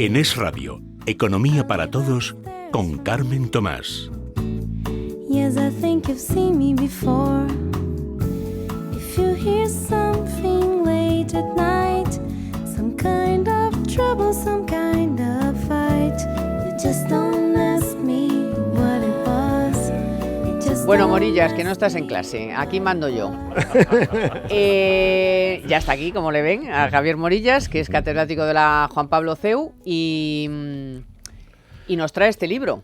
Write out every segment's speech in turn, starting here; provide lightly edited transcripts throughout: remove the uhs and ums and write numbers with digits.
En Es Radio, Economía para Todos, con Carmen Tomás. Yes, I think you've seen me before. If you hear something late at night, some kind of trouble, some kind of fight, you just don't ask me what it was. Bueno, Morillas, que no estás en clase, aquí mando yo. Ya está aquí, como le ven, a Javier Morillas, que es catedrático de la Juan Pablo CEU, y nos trae este libro.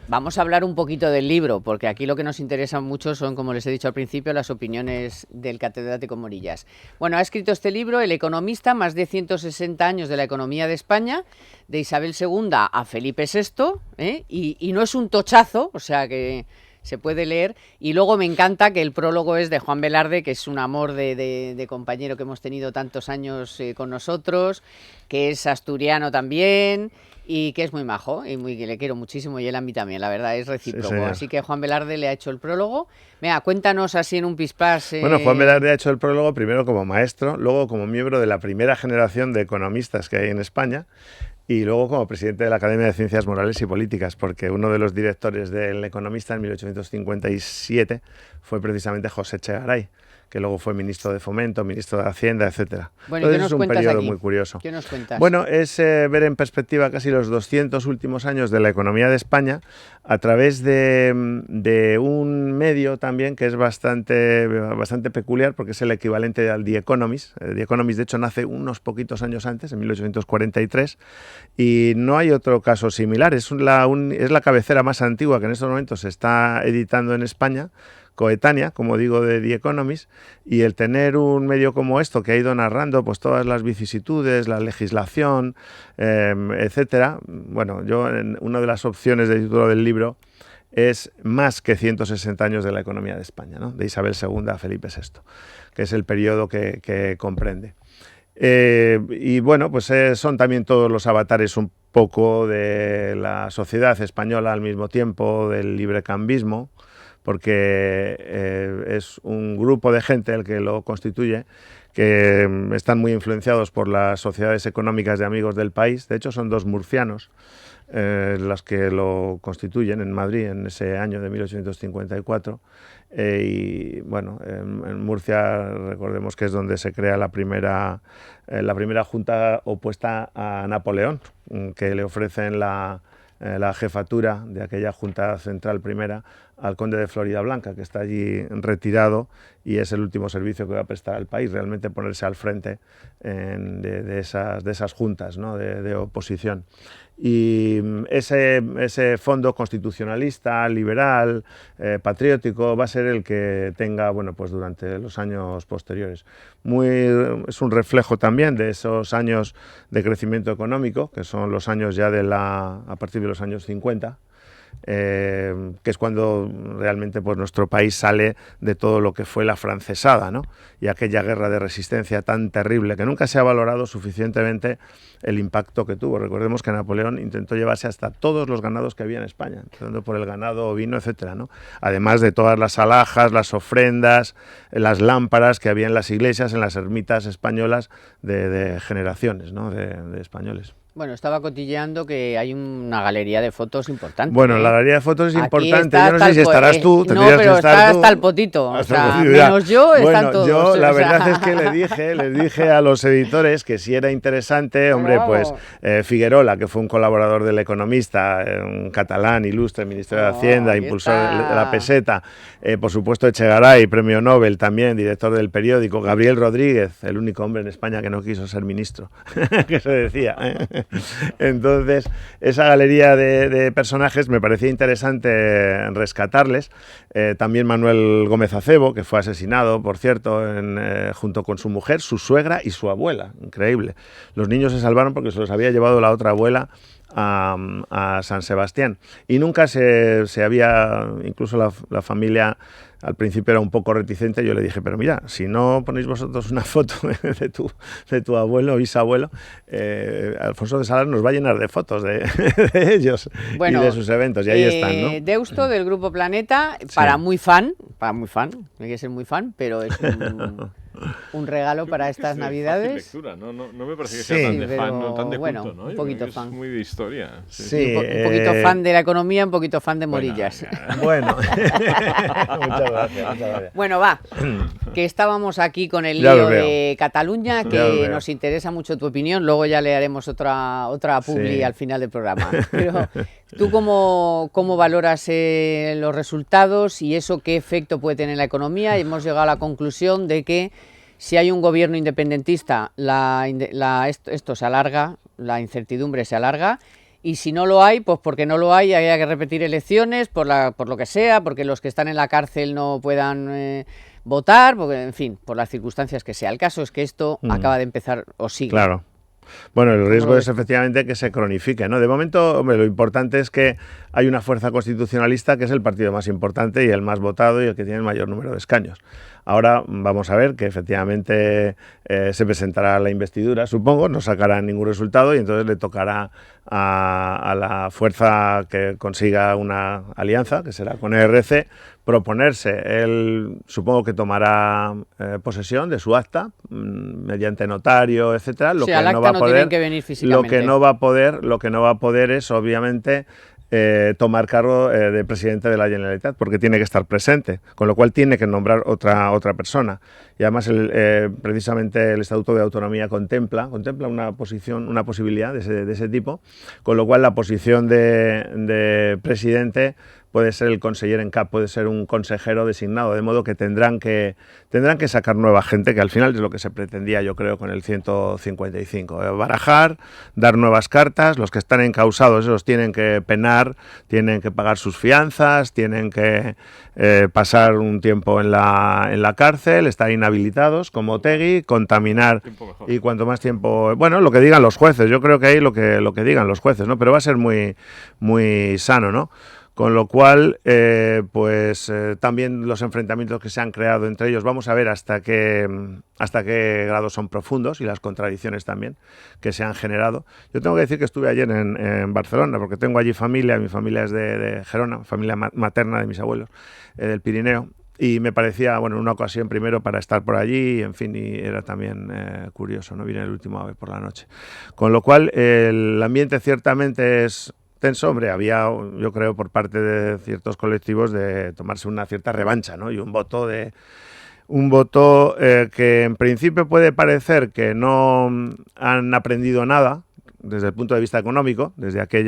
Vamos a hablar un poquito del libro, porque aquí lo que nos interesa mucho son, como les he dicho al principio, las opiniones del catedrático Morillas. Bueno, ha escrito este libro, El economista, más de 160 años de la economía de España, de Isabel II a Felipe VI, y no es un tochazo, o sea que se puede leer. Y luego me encanta que el prólogo es de Juan Velarde, que es un amor de compañero que hemos tenido tantos años con nosotros, que es asturiano también y que es muy majo y que le quiero muchísimo, y él a mí también, la verdad, es recíproco. Sí, así que Juan Velarde le ha hecho el prólogo. Venga, cuéntanos así en un pispás. Bueno, Juan Velarde ha hecho el prólogo primero como maestro, luego como miembro de la primera generación de economistas que hay en España, y luego como presidente de la Academia de Ciencias Morales y Políticas, porque uno de los directores del Economista en 1857 fue precisamente José Echegaray, que luego fue ministro de Fomento, ministro de Hacienda, etcétera. Bueno, entonces, ¿qué nos cuentas aquí? Es un periodo muy curioso. ¿Qué nos cuentas? Bueno, es ver en perspectiva casi los 200 últimos años de la economía de España a través de un medio también que es bastante peculiar, porque es el equivalente al The Economist. The Economist, de hecho, nace unos poquitos años antes, en 1843, y no hay otro caso similar. Es la cabecera más antigua que en estos momentos se está editando en España, coetánea, como digo, de The Economist, y el tener un medio como esto que ha ido narrando pues todas las vicisitudes, la legislación, etcétera. Bueno, una de las opciones de título del libro es más que 160 años de la economía de España, ¿no? De Isabel II a Felipe VI, que es el periodo que comprende. Y bueno, pues son también todos los avatares un poco de la sociedad española al mismo tiempo, del librecambismo, porque es un grupo de gente el que lo constituye, que están muy influenciados por las sociedades económicas de amigos del país. De hecho, son dos murcianos las que lo constituyen en Madrid en ese año de 1854. Y bueno, en Murcia recordemos que es donde se crea la primera junta opuesta a Napoleón, que le ofrecen la jefatura de aquella Junta Central Primera al conde de Floridablanca, que está allí retirado y es el último servicio que va a prestar al país, realmente ponerse al frente de esas juntas, ¿no? de oposición. Y ese fondo constitucionalista, liberal, patriótico, va a ser el que tenga, bueno, pues durante los años posteriores. Es un reflejo también de esos años de crecimiento económico, que son los años ya a partir de los años 50, que es cuando realmente pues, nuestro país sale de todo lo que fue la francesada, ¿no? Y aquella guerra de resistencia tan terrible que nunca se ha valorado suficientemente el impacto que tuvo. Recordemos que Napoleón intentó llevarse hasta todos los ganados que había en España, empezando por el ganado ovino, etcétera, ¿no? Además de todas las alhajas, las ofrendas, las lámparas que había en las iglesias, en las ermitas españolas de generaciones, ¿no? de españoles. Bueno, estaba cotilleando que hay una galería de fotos importante. Bueno, la galería de fotos es importante. Yo no sé si estarás tú. No, pero está hasta el potito. O sea, menos yo, están todos. Yo la verdad es que les dije a los editores que si era interesante, hombre, pues Figuerola, que fue un colaborador del Economista, un catalán ilustre, ministro de Hacienda, impulsor de la peseta, por supuesto Echegaray, premio Nobel también, director del periódico, Gabriel Rodríguez, el único hombre en España que no quiso ser ministro, que se decía, Entonces, esa galería de personajes me parecía interesante rescatarles. También Manuel Gómez Acebo, que fue asesinado, por cierto, junto con su mujer, su suegra y su abuela. Increíble. Los niños se salvaron porque se los había llevado la otra abuela a San Sebastián. Y nunca se había, incluso la familia al principio era un poco reticente. Yo le dije, pero mira, si no ponéis vosotros una foto de tu abuelo o bisabuelo, Alfonso de Salas nos va a llenar de fotos de ellos y de sus eventos, y ahí están, ¿no? Deusto, del Grupo Planeta, Sí. para muy fan, hay que ser muy fan, pero es un regalo para estas Navidades. Fácil lectura, no me parece que Sí, sea tan de pero fan, no tan de bueno, culto, ¿no? un Yo poquito creo que fan. Es muy de historia. Sí, Un poquito fan de la economía, un poquito fan de Morillas. Bueno, muchas gracias. Bueno, va, que estábamos aquí con el Ya lío lo veo. de Cataluña, Ya lo que veo. nos interesa mucho tu opinión, luego ya le haremos otra publi Sí. al final del programa. Pero, ¿tú cómo valoras los resultados y eso qué efecto puede tener en la economía? Y hemos llegado a la conclusión de que si hay un gobierno independentista, esto se alarga, la incertidumbre se alarga. Y si no lo hay, pues porque no lo hay que repetir elecciones, por lo que sea, porque los que están en la cárcel no puedan votar, porque, en fin, por las circunstancias que sea. El caso es que esto acaba de empezar o sigue. Claro. Bueno, el riesgo lo es ves? efectivamente que se cronifique, ¿no? De momento, hombre, lo importante es que hay una fuerza constitucionalista que es el partido más importante y el más votado y el que tiene el mayor número de escaños. Ahora vamos a ver que efectivamente se presentará la investidura, supongo, no sacará ningún resultado y entonces le tocará a la fuerza que consiga una alianza, que será con ERC, proponerse. Él supongo que tomará posesión de su acta mediante notario, etcétera. Lo Sí, que al no acta va a no poder, tienen que venir físicamente. lo que no va a poder es obviamente tomar cargo de presidente de la Generalitat, porque tiene que estar presente, con lo cual tiene que nombrar otra persona. Y además precisamente el Estatuto de Autonomía contempla una posibilidad de ese tipo, con lo cual la posición de presidente puede ser el conseller en cap, puede ser un consejero designado, de modo que tendrán que sacar nueva gente, que al final es lo que se pretendía, yo creo, con el 155. Barajar, dar nuevas cartas, los que están encausados, esos tienen que penar, tienen que pagar sus fianzas, tienen que pasar un tiempo en la cárcel, estar inhabilitados, como Otegi, contaminar, y cuanto más tiempo... Bueno, lo que digan los jueces, yo creo que ahí lo que digan los jueces, ¿no? Pero va a ser muy, muy sano, ¿no? Con lo cual, también los enfrentamientos que se han creado entre ellos, vamos a ver hasta qué grado son profundos y las contradicciones también que se han generado. Yo tengo que decir que estuve ayer en Barcelona, porque tengo allí familia, mi familia es de Gerona, familia materna de mis abuelos, del Pirineo, y me parecía, bueno, una ocasión primero para estar por allí, en fin, y era también curioso, ¿no? Vine el último vez por la noche. Con lo cual, el ambiente ciertamente es... tenso, hombre, había, yo creo, por parte de ciertos colectivos de tomarse una cierta revancha, ¿no? Y un voto que en principio puede parecer que no han aprendido nada desde el punto de vista económico, desde aquel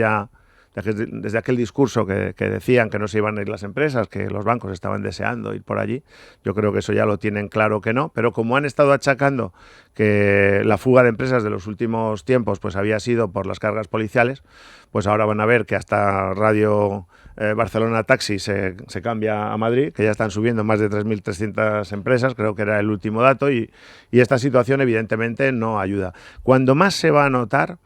discurso que decían que no se iban a ir las empresas, que los bancos estaban deseando ir por allí. Yo creo que eso ya lo tienen claro que no, pero como han estado achacando que la fuga de empresas de los últimos tiempos pues había sido por las cargas policiales, pues ahora van a ver que hasta Radio Barcelona Taxi se cambia a Madrid, que ya están subiendo más de 3.300 empresas, creo que era el último dato, y esta situación evidentemente no ayuda. Cuando más se va a notar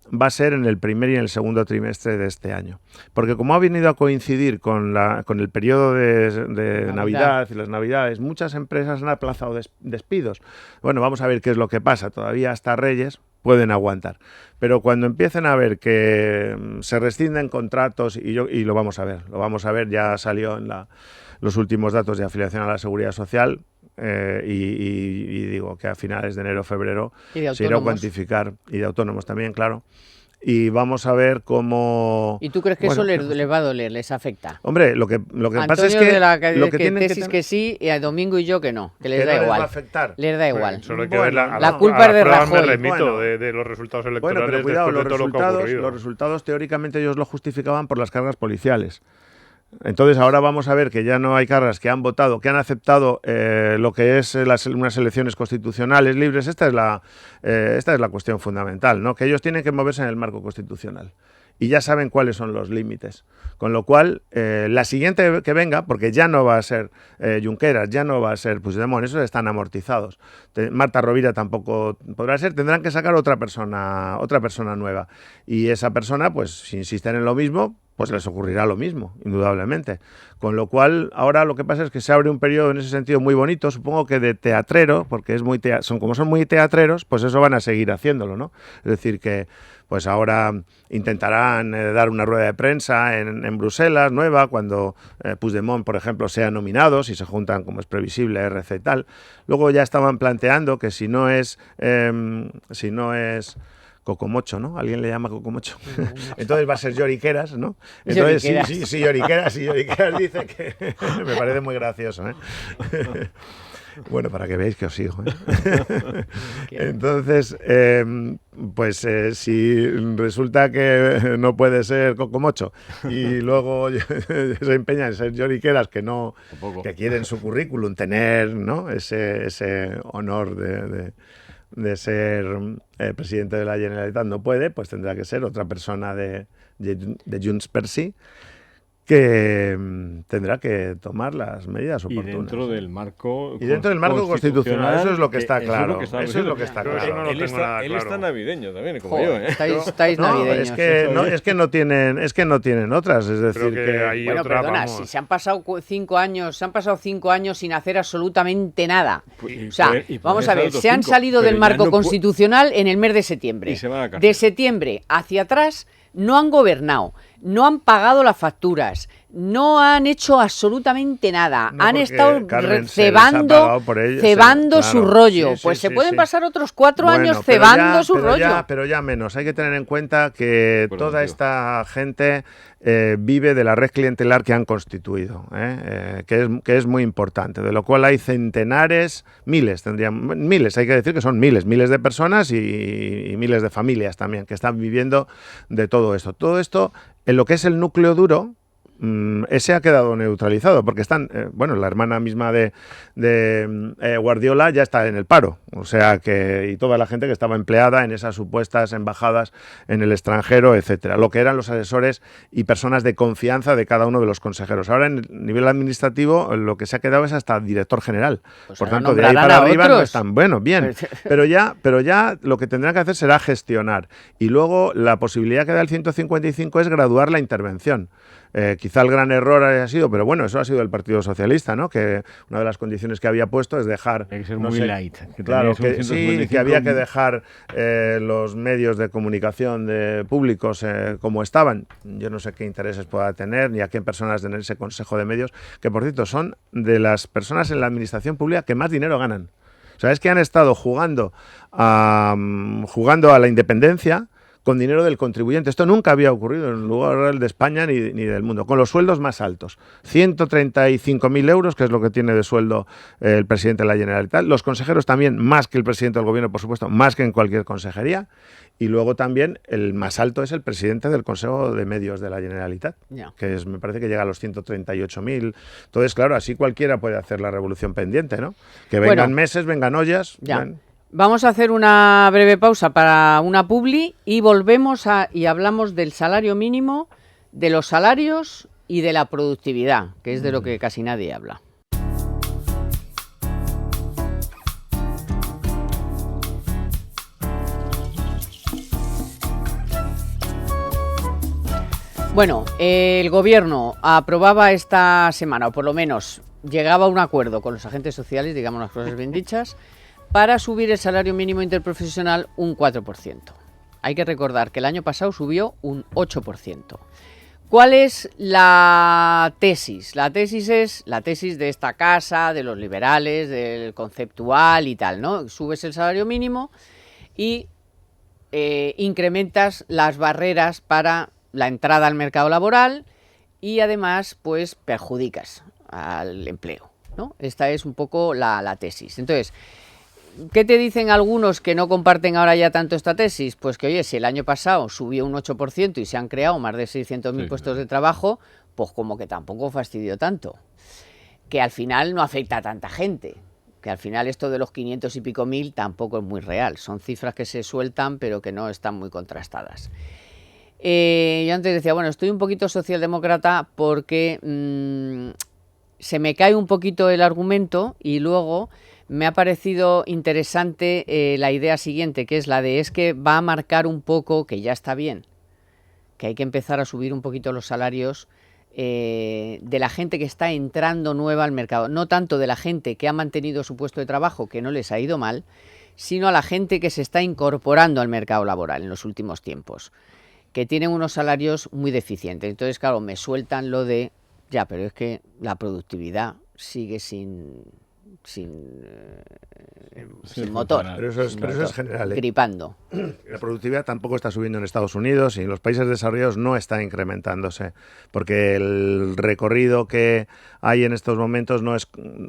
va a ser en el primer y en el segundo trimestre de este año. Porque como ha venido a coincidir con el periodo de Navidad y las Navidades, muchas empresas han aplazado despidos. Bueno, vamos a ver qué es lo que pasa. Todavía hasta Reyes pueden aguantar. Pero cuando empiecen a ver que se rescinden contratos, y lo vamos a ver, ya salió en los últimos datos de afiliación a la Seguridad Social, y digo que a finales de enero o febrero se irá a cuantificar, y de autónomos también, claro, y vamos a ver cómo... ¿Y tú crees que eso les va a doler, les afecta? Hombre, lo que pasa es Antonio que... de la lo que tienen tesis que sí, y a Domingo y yo que no, que les da no igual. les va a afectar. Les da igual. Solo hay que ver la culpa es de Rajoy. Me remito Bueno. de los resultados electorales Bueno, pero cuidado, después de todo lo que ha ocurrido. los resultados teóricamente ellos lo justificaban por las cargas policiales. Entonces ahora vamos a ver que ya no hay cargas, que han votado, que han aceptado lo que es unas elecciones constitucionales libres. Esta es la cuestión fundamental, ¿no? Que ellos tienen que moverse en el marco constitucional y ya saben cuáles son los límites. Con lo cual, la siguiente que venga, porque ya no va a ser Junqueras, ya no va a ser Puigdemont, esos están amortizados. Marta Rovira tampoco podrá ser, tendrán que sacar otra persona nueva. Y esa persona, pues si insisten en lo mismo, pues les ocurrirá lo mismo, indudablemente. Con lo cual, ahora lo que pasa es que se abre un periodo en ese sentido muy bonito, supongo que de teatrero, porque es muy como son muy teatreros, pues eso van a seguir haciéndolo, ¿no? Es decir, que pues ahora intentarán dar una rueda de prensa en Bruselas nueva, cuando Puigdemont, por ejemplo, sea nominado, si se juntan, como es previsible, RC y tal. Luego ya estaban planteando que si no es Cocomocho, ¿no? Alguien le llama Cocomocho. Entonces va a ser Lloriqueras, ¿no? Entonces sí, Lloriqueras dice que me parece muy gracioso, ¿eh? Bueno, para que veáis que os sigo, ¿eh? Entonces, si resulta que no puede ser Cocomocho y luego se empeña en ser Lloriqueras, que quiere en su currículum tener, ¿no?, ese honor de ser presidente de la Generalitat, no puede, pues tendrá que ser otra persona de Junts per Sí, que tendrá que tomar las medidas oportunas. Y dentro del marco constitucional, eso es lo que está claro. Eso es lo que está claro. Él está navideño también, como yo, ¿eh? Estáis navideños. Es que no tienen otras, es decir que hay bueno, otra, perdona, vamos. si se han pasado 5 años sin hacer absolutamente nada. O sea, vamos a ver, se han salido del marco constitucional en el mes de septiembre. Y se van a cárcel. De septiembre hacia atrás no han gobernado, no han pagado las facturas, no han hecho absolutamente nada. No, han porque, estado Carmen, cebando su rollo. Sí, pues sí, se pueden sí. pasar otros 4 Bueno, años pero cebando su rollo. Pero ya menos. Hay que tener en cuenta que Por toda ejemplo. esta gente vive de la red clientelar que han constituido, que es muy importante, de lo cual hay centenares, miles, hay que decir que son miles de personas y miles de familias también que están viviendo de todo esto. Todo esto, en lo que es el núcleo duro, ese ha quedado neutralizado, porque están, la hermana misma de Guardiola ya está en el paro, o sea que, y toda la gente que estaba empleada en esas supuestas embajadas en el extranjero, etcétera, lo que eran los asesores y personas de confianza de cada uno de los consejeros. Ahora, en el nivel administrativo, lo que se ha quedado es hasta director general, Pues por ahora tanto, de ahí nombrarán para a arriba otros. no están, bueno, bien, pero ya lo que tendrán que hacer será gestionar, y luego la posibilidad que da el 155 es graduar la intervención. Quizá el gran error haya sido, pero bueno, eso ha sido el Partido Socialista, ¿no? Que una de las condiciones que había puesto es dejar... Hay que ser no muy sé, light. Claro, que sí, que había que dejar los medios de comunicación públicos como estaban. Yo no sé qué intereses pueda tener, ni a qué personas en ese Consejo de Medios, que por cierto son de las personas en la administración pública que más dinero ganan. O sea, es que han estado jugando a la independencia con dinero del contribuyente. Esto nunca había ocurrido en lugar de España ni del mundo, con los sueldos más altos. 135.000 euros, que es lo que tiene de sueldo el presidente de la Generalitat. Los consejeros también, más que el presidente del gobierno, por supuesto, más que en cualquier consejería. Y luego también el más alto es el presidente del Consejo de Medios de la Generalitat, que me parece que llega a los 138.000. Entonces, claro, así cualquiera puede hacer la revolución pendiente, ¿no? Que vengan meses, vengan ollas. Vamos a hacer una breve pausa para una publi y volvemos y hablamos del salario mínimo, de los salarios y de la productividad, que es de lo que casi nadie habla. Bueno, el gobierno aprobaba esta semana, o por lo menos llegaba a un acuerdo con los agentes sociales, digamos las cosas bien dichas, para subir el salario mínimo interprofesional un 4%. Hay que recordar que el año pasado subió un 8%. ¿Cuál es la tesis? La tesis es la tesis de esta casa, de los liberales, del conceptual y tal, ¿no? Subes el salario mínimo y incrementas las barreras para la entrada al mercado laboral y además pues perjudicas al empleo, ¿no? Esta es un poco la tesis. Entonces, ¿qué te dicen algunos que no comparten ahora ya tanto esta tesis? Pues que, oye, si el año pasado subió un 8% y se han creado más de 600.000 puestos de trabajo, pues como que tampoco fastidió tanto. Que al final no afecta a tanta gente. Que al final esto de los 500 y pico mil tampoco es muy real. Son cifras que se sueltan pero que no están muy contrastadas. Yo antes decía, bueno, estoy un poquito socialdemócrata porque se me cae un poquito el argumento y luego me ha parecido interesante la idea siguiente, que es la de es que va a marcar un poco, que ya está bien, que hay que empezar a subir un poquito los salarios de la gente que está entrando nueva al mercado. No tanto de la gente que ha mantenido su puesto de trabajo, que no les ha ido mal, sino a la gente que se está incorporando al mercado laboral en los últimos tiempos, que tienen unos salarios muy deficientes. Entonces, claro, me sueltan lo de, ya, pero es que la productividad sigue sin motor. Pero eso es general. Gripando. La productividad tampoco está subiendo en Estados Unidos y en los países desarrollados no está incrementándose, porque el recorrido que hay en estos momentos no es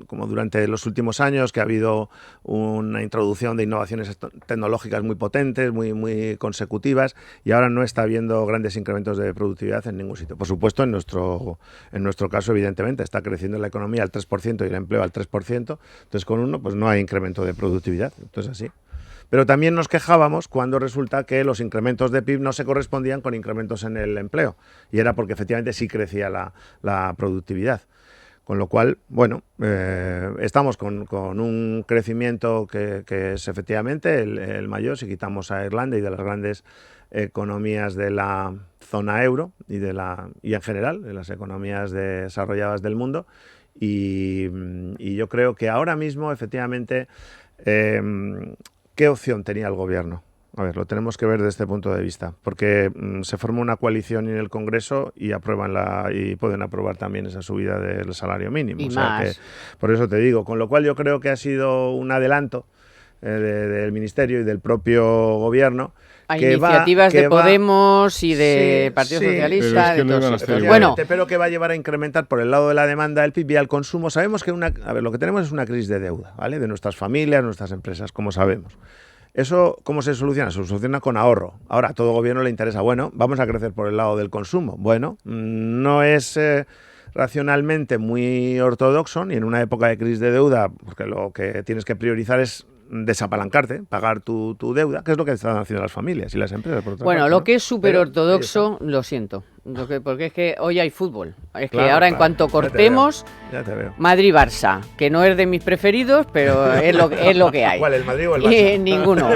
como durante los últimos años, que ha habido una introducción de innovaciones tecnológicas muy potentes, muy consecutivas, y ahora no está habiendo grandes incrementos de productividad en ningún sitio. Por supuesto, en nuestro caso, evidentemente, está creciendo la economía al 3% y el empleo al 3%, entonces con uno pues no hay incremento de productividad, entonces así. Pero también nos quejábamos cuando resulta que los incrementos de PIB no se correspondían con incrementos en el empleo, y era porque efectivamente sí crecía la productividad. Con lo cual, bueno, estamos con un crecimiento que es efectivamente el mayor, si quitamos a Irlanda y de las grandes economías de la zona euro y en general de las economías desarrolladas del mundo. Y yo creo que ahora mismo, efectivamente, ¿qué opción tenía el gobierno? A ver, lo tenemos que ver desde este punto de vista, porque se forma una coalición en el Congreso y y pueden aprobar también esa subida del salario mínimo. Y o sea más. que, por eso te digo, con lo cual yo creo que ha sido un adelanto del Ministerio y del propio gobierno. Hay iniciativas de Podemos y de Partido Socialista, pero es que de no todos iban a estos. hacer Bueno, pero que va a llevar a incrementar por el lado de la demanda del PIB y al consumo. Sabemos que lo que tenemos es una crisis de deuda, ¿vale? De nuestras familias, nuestras empresas, como sabemos. ¿Eso cómo se soluciona? Se soluciona con ahorro. Ahora, a todo gobierno le interesa, bueno, vamos a crecer por el lado del consumo. Bueno, no es racionalmente muy ortodoxo, ni en una época de crisis de deuda, porque lo que tienes que priorizar es desapalancarte, pagar tu deuda, que es lo que están haciendo las familias y las empresas. Por otra bueno, parte, lo ¿no? que es súper Pero ortodoxo, lo siento, porque es que hoy hay fútbol. Es Claro, que ahora en claro, cuanto cortemos, ya te veo. Madrid-Barça, que no es de mis preferidos, pero es lo que hay. ¿Cuál, el Madrid o el Barça? Ninguno.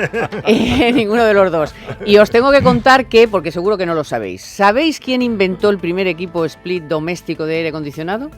Ninguno de los dos. Y os tengo que contar que, porque seguro que no lo sabéis, ¿sabéis quién inventó el primer equipo split doméstico de aire acondicionado?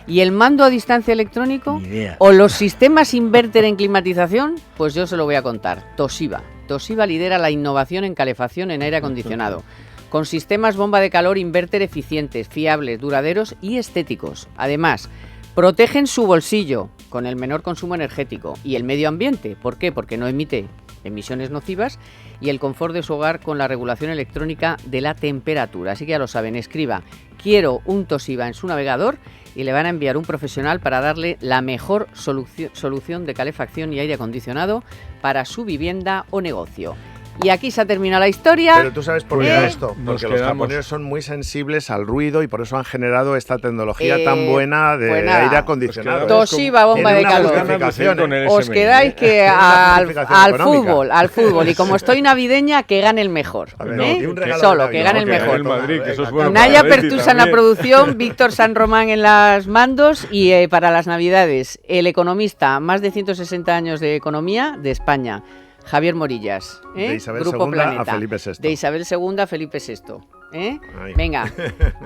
¿Y el mando a distancia electrónico? Ni idea. ¿O los sistemas inverter en climatización? Pues yo se lo voy a contar. Toshiba. Toshiba lidera la innovación en calefacción en aire acondicionado, con sistemas bomba de calor inverter eficientes, fiables, duraderos y estéticos. Además, protegen su bolsillo con el menor consumo energético y el medio ambiente. ¿Por qué? Porque no emite emisiones nocivas, y el confort de su hogar con la regulación electrónica de la temperatura. Así que ya lo saben, escriba "quiero un Toshiba" en su navegador y le van a enviar un profesional para darle la mejor solución de calefacción y aire acondicionado para su vivienda o negocio. Y aquí se ha terminado la historia. Pero tú sabes por qué esto, Nos porque los quedamos. japoneses son muy sensibles al ruido y por eso han generado esta tecnología tan Pues buena de nada. aire acondicionado. Nos Toshiba, bomba de Tiene una calor. justificación, Con el Os SMI, quedáis que Una al justificación económica. fútbol. Y como estoy navideña, que gane el mejor. A ver, ¿eh? y un regalo Solo, de que Navidad. gane el No, que mejor. gane el Madrid, que eso es bueno. Naya para Leti Pertusa en la también. producción, Víctor San Román en las mandos, y para las navidades, el economista, más de 160 años de economía de España, Javier Morillas. De Isabel Grupo II Planeta. a Felipe VI. De Isabel II a Felipe VI. Ahí. Venga,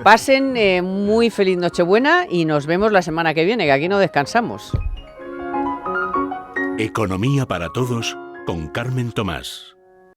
pasen muy feliz Nochebuena y nos vemos la semana que viene, que aquí no descansamos. Economía para todos con Carmen Tomás.